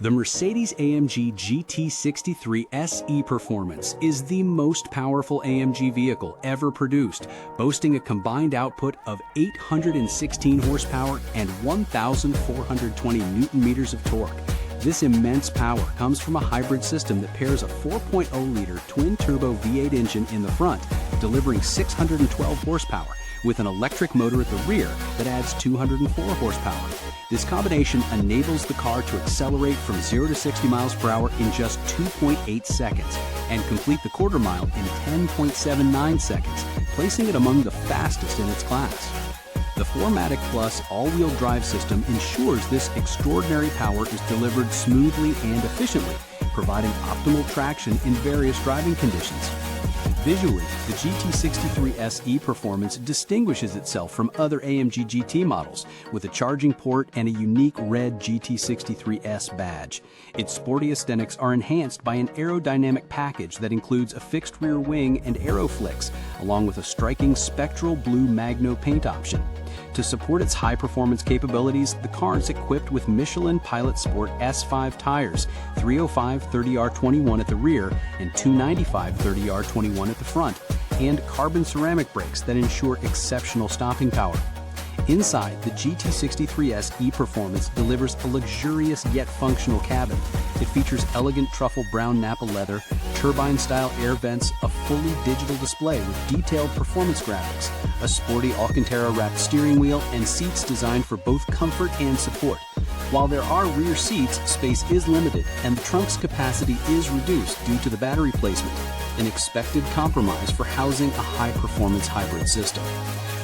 The Mercedes-AMG GT63 SE Performance is the most powerful AMG vehicle ever produced, boasting a combined output of 816 horsepower and 1,420 Newton-meters of torque. This immense power comes from a hybrid system that pairs a 4.0-liter twin-turbo V8 engine in the front, delivering 612 horsepower, with an electric motor at the rear that adds 204 horsepower. This combination enables the car to accelerate from 0 to 60 miles per hour in just 2.8 seconds and complete the quarter mile in 10.79 seconds, placing it among the fastest in its class. The 4MATIC Plus all-wheel drive system ensures this extraordinary power is delivered smoothly and efficiently, providing optimal traction in various driving conditions. Visually, the GT63 SE Performance distinguishes itself from other AMG GT models with a charging port and a unique red GT63S badge. Its sporty aesthetics are enhanced by an aerodynamic package that includes a fixed rear wing and aero flicks, along with a striking spectral blue Magno paint option. To support its high-performance capabilities, the car is equipped with Michelin Pilot Sport S5 tires, 305 30R21 at the rear and 295 30R21 at the front, and carbon ceramic brakes that ensure exceptional stopping power. Inside, the GT63 SE Performance delivers a luxurious yet functional cabin. It features elegant truffle brown Napa leather, turbine-style air vents, a fully digital display with detailed performance graphics, a sporty Alcantara-wrapped steering wheel, and seats designed for both comfort and support. While there are rear seats, space is limited, and the trunk's capacity is reduced due to the battery placement, an expected compromise for housing a high-performance hybrid system.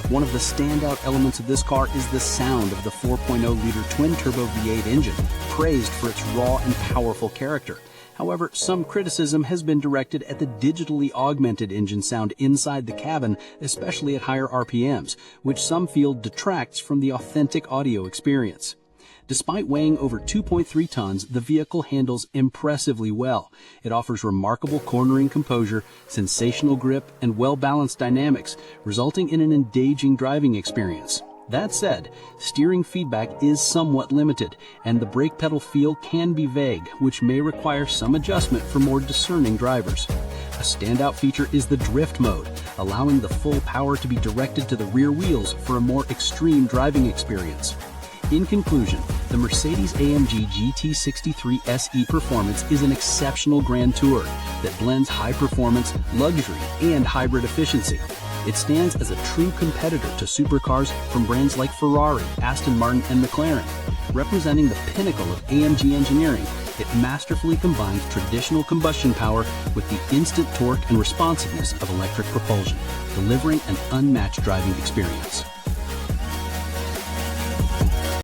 One of the standout elements of this car is the sound of the 4.0-liter twin-turbo V8 engine, praised for its raw and powerful character. However, some criticism has been directed at the digitally augmented engine sound inside the cabin, especially at higher RPMs, which some feel detracts from the authentic audio experience. Despite weighing over 2.3 tons, the vehicle handles impressively well. It offers remarkable cornering composure, sensational grip, and well-balanced dynamics, resulting in an engaging driving experience. That said, steering feedback is somewhat limited, and the brake pedal feel can be vague, which may require some adjustment for more discerning drivers. A standout feature is the drift mode, allowing the full power to be directed to the rear wheels for a more extreme driving experience. In conclusion, the Mercedes-AMG GT63 SE Performance is an exceptional grand tour that blends high performance, luxury, and hybrid efficiency. It stands as a true competitor to supercars from brands like Ferrari, Aston Martin, and McLaren. Representing the pinnacle of AMG engineering, it masterfully combines traditional combustion power with the instant torque and responsiveness of electric propulsion, delivering an unmatched driving experience.